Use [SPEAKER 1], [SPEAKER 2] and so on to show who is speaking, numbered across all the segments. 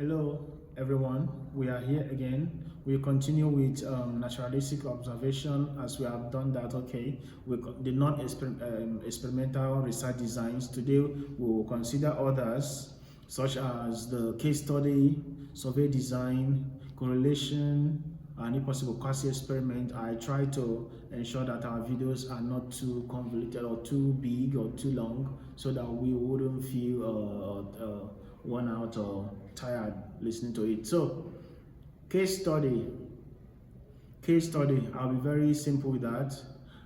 [SPEAKER 1] Hello everyone, we are here again. We continue with naturalistic observation as we have done that. Okay, the non-experimental research designs. Today we will consider others such as the case study, survey design, correlation, and if possible quasi-experiment. I try to ensure that our videos are not too convoluted or too big or too long so that we wouldn't feel worn out or tired listening to it. So case study, I'll be very simple with that.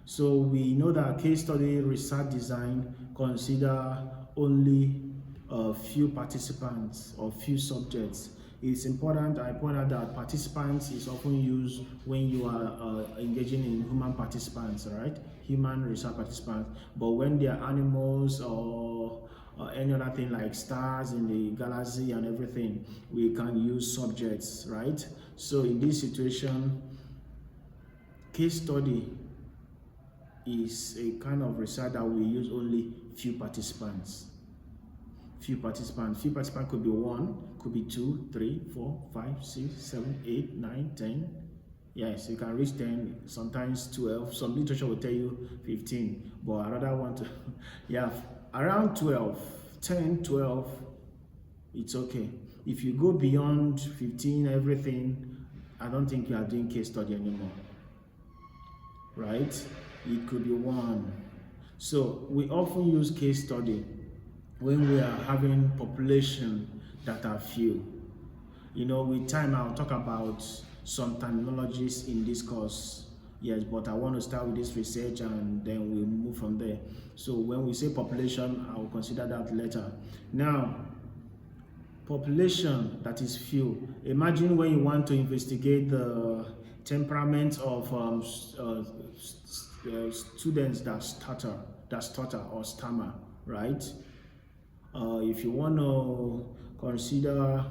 [SPEAKER 1] So we know that case study research design consider only a few participants or few subjects. It's important I point out that participants is often used when you are engaging in human participants, right? Human research participants. But when they are animals or any other thing like stars in the galaxy and everything, we can use subjects, right? So in this situation, case study is a kind of research that we use only few participants. Few participants could be 1, could be 2, 3, 4, 5, 6, 7, 8, 9, 10. Yes, you can reach 10, sometimes 12. Some literature will tell you 15, but I rather want to, yeah, around 12, 10, 12, it's okay. If you go beyond 15, everything, I don't think you are doing case study anymore, right? It could be 1. So we often use case study when we are having population that are few. You know, with time I'll talk about some terminologies in this course. Yes, but I want to start with this research and then we'll move from there. So when we say population, I will consider that later. Now, population that is few. Imagine when you want to investigate the temperament of students that stutter or stammer, right? If you want to consider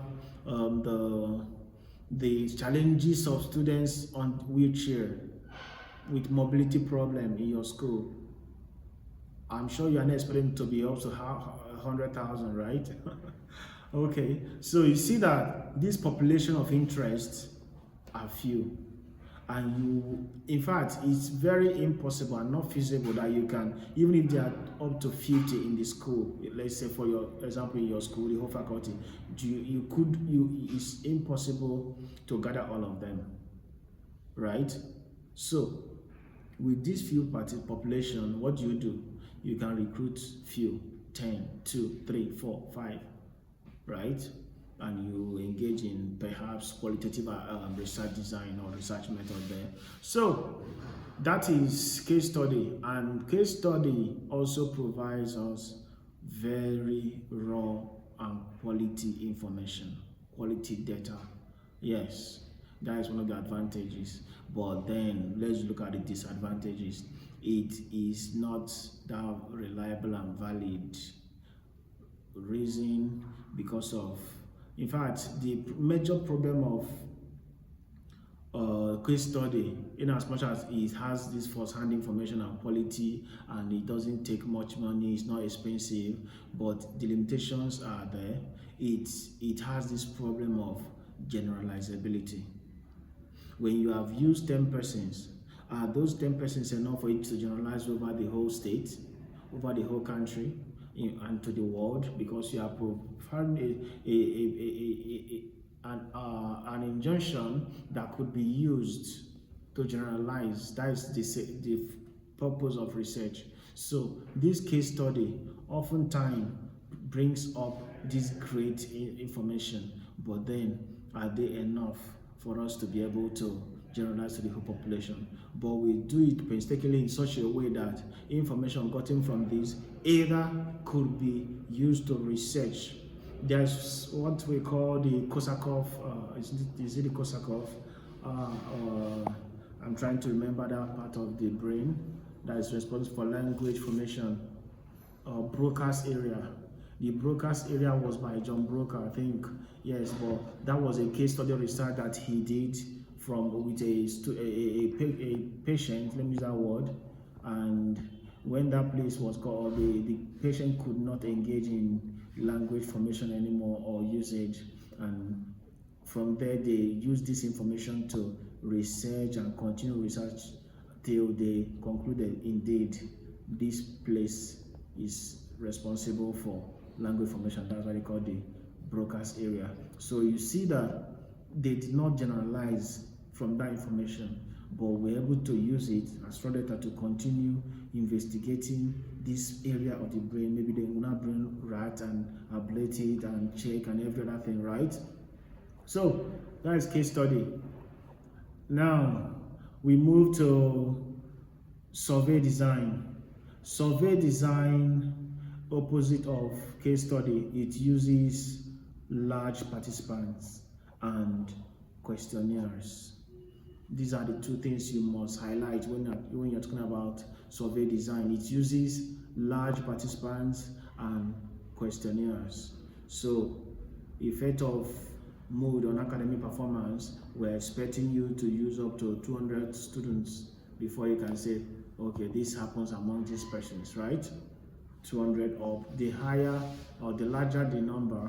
[SPEAKER 1] the challenges of students on wheelchair with mobility problem in your school, I'm sure you are not expecting to be up to 100,000, right? Okay, so you see that this population of interest are few, and you, in fact, it's very impossible and not feasible that you can, even if they are up to 50 in the school, let's say for your example in your school, the whole faculty, it's impossible to gather all of them, right? So with this few population, what do? You can recruit few, 10, 2, 3, 4, 5, right? And you engage in perhaps qualitative research design or research method there. So that is case study, and case study also provides us very raw and quality information, quality data. Yes, that is one of the advantages. But then let's look at the disadvantages. It is not that reliable and valid. Reason because of, in fact, the major problem of case study, in as much as it has this first-hand information and quality, and it doesn't take much money, it's not expensive, but the limitations are there. It has this problem of generalizability. When you have used 10 persons, are those 10 persons enough for it to generalize over the whole state, over the whole country, and to the world? Because you are providing an injunction that could be used to generalize. That is the purpose of research. So this case study oftentimes brings up this great information, but then are they enough for us to be able to generalize to the whole population? But we do it painstakingly in such a way that information gotten from this either could be used to research. There's what we call the Kosakov, is it the Kosakov? I'm trying to remember that part of the brain that is responsible for language formation. Broca's area. The Broca's area was by John Broca, I think. Yes, but that was a case study research that he did with a patient, let me use that word, and when that place was called, the patient could not engage in language formation anymore or usage, and From there, they use this information to research and continue research till they concluded indeed this place is responsible for language formation. That's what they call the broca's area. So you see that they did not generalize from that information, but we're able to use it as raw data to continue investigating this area of the brain. Maybe they will not bring rat and ablate it and check and every other thing, right? So that is case study. Now we move to survey design. Survey design, opposite of case study, it uses large participants and questionnaires. These are the two things you must highlight when you're talking about survey design. It uses large participants and questionnaires. So, effect of mood on academic performance, we're expecting you to use up to 200 students before you can say, okay, this happens among these persons, right? 200 up. The higher or the larger the number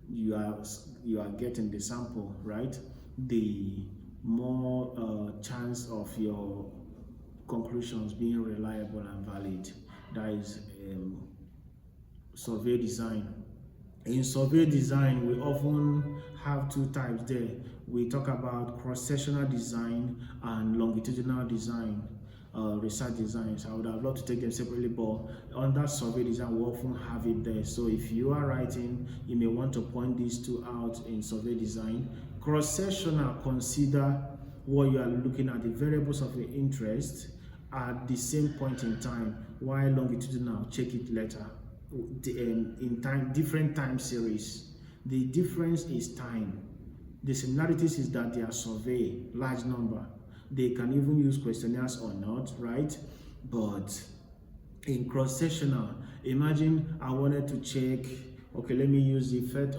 [SPEAKER 1] you are getting the sample, right? The more chance of your conclusions being reliable and valid. That is survey design. In survey design, we often have two types there. We talk about cross-sectional design and longitudinal design, research designs. I would have loved to take them separately, but under survey design, we often have it there. So if you are writing, you may want to point these two out in survey design. Cross-sectional, consider what you are looking at, the variables of your interest at the same point in time, while longitudinal, check it later. In time, different time series. The difference is time. The similarities is that they are survey, large number. They can even use questionnaires or not, right? But in cross-sectional, imagine I wanted to check, okay, let me use the effect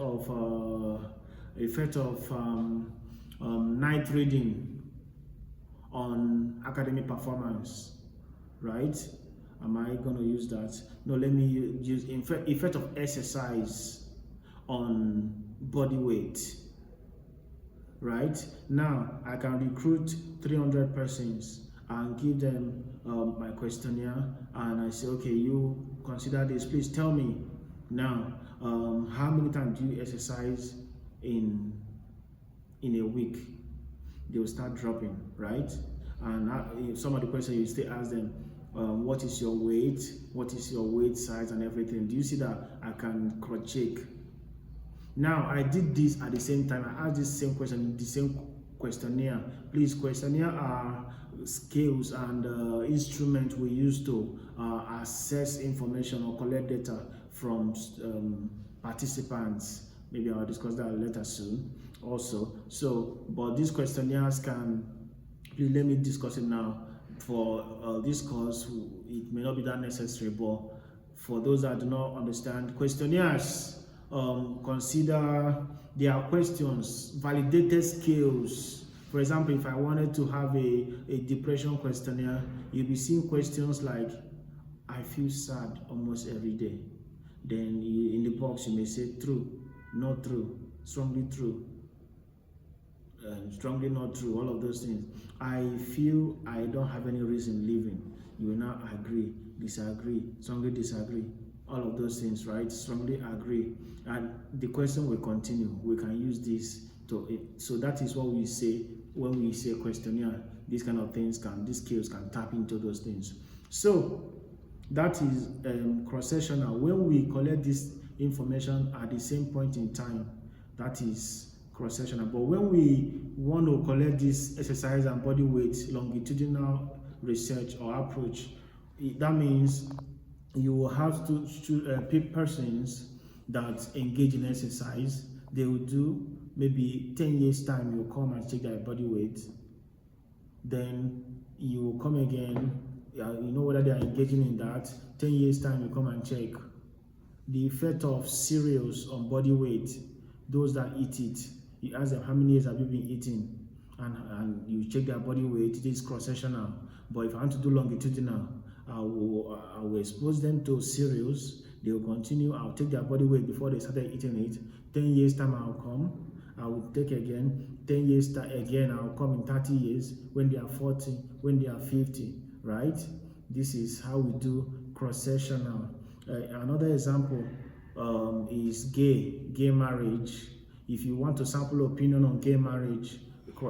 [SPEAKER 1] of night reading on academic performance, right? Am I going to use that? No, let me use effect of exercise on body weight, right? Now, I can recruit 300 persons and give them my questionnaire, and I say, okay, you consider this, please tell me now, how many times do you exercise in a week? They will start dropping, right? And some of the questions you still ask them, what is your weight? What is your weight size and everything? Do you see that I can cross-check? Now, I did this at the same time. I asked this same question, the same questionnaire. Please, questionnaire are scales and instruments we use to assess information or collect data from participants. Maybe I'll discuss that later soon also. So, but these questionnaires can, please let me discuss it now. For this course, it may not be that necessary, but for those that do not understand, questionnaires consider their questions, validated scales. For example, if I wanted to have a depression questionnaire, you'll be seeing questions like, I feel sad almost every day. Then in the box, you may say true, not true, strongly true, strongly not true, all of those things. I feel I don't have any reason living. You will now agree, disagree, strongly disagree, all of those things, right? Strongly agree. And the question will continue. We can use this so that is what we say when we say questionnaire. These kind of things these skills can tap into those things. So that is cross-sectional. When we collect this information at the same point in time, that is cross-sectional. But when we want to collect this exercise and body weight longitudinal research or approach, that means you will have to pick persons that engage in exercise. They will do maybe 10 years time, you'll come and check their body weight. Then you will come again, you know whether they are engaging in that. 10 years time, you come and check. The effect of cereals on body weight, those that eat it, you ask them how many years have you been eating, and you check their body weight. This is cross-sectional. But if I want to do longitudinal, I will expose them to cereals. They will continue. I'll take their body weight before they started eating it. 10 years time, I'll come I will take again 10 years again. I'll come in 30 years when they are 40, when they are 50, right? This is how we do cross-sectional. Another example is gay marriage. If you want to sample opinion on gay marriage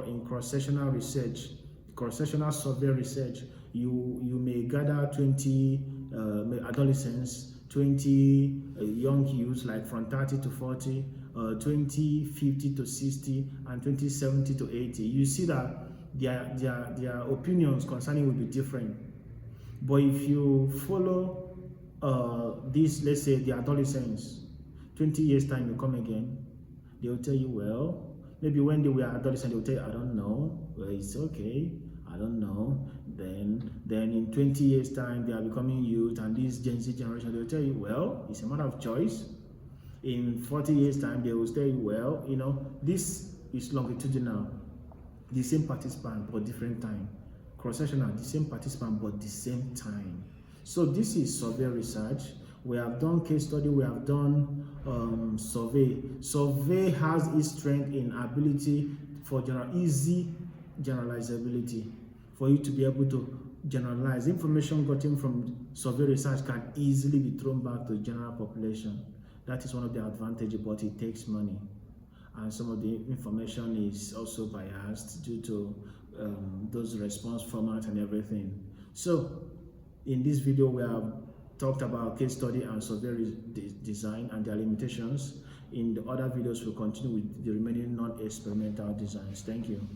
[SPEAKER 1] in cross-sectional research, cross-sectional survey research, you may gather 20 adolescents, 20 young youths, like from 30 to 40, 20 50 to 60, and 20 70 to 80. You see that their opinions concerning will be different. But if you follow this, let's say the adolescents, 20 years time you come again, they will tell you, well, maybe when they were adolescent, they will tell you, I don't know, well, it's okay, I don't know. Then in 20 years time, they are becoming youth, and this Gen Z generation, they will tell you, well, it's a matter of choice. In 40 years time, they will say, well, you know, this is longitudinal, the same participant but different time. Cross-sectional, the same participant but the same time. So this is survey research. We have done case study, we have done survey. Survey has its strength in ability for easy generalizability, for you to be able to generalize. Information gotten from survey research can easily be thrown back to the general population. That is one of the advantages, but it takes money. And some of the information is also biased due to those response format and everything. So in this video, we have talked about case study and survey design and their limitations. In the other videos, we'll continue with the remaining non-experimental designs. Thank you.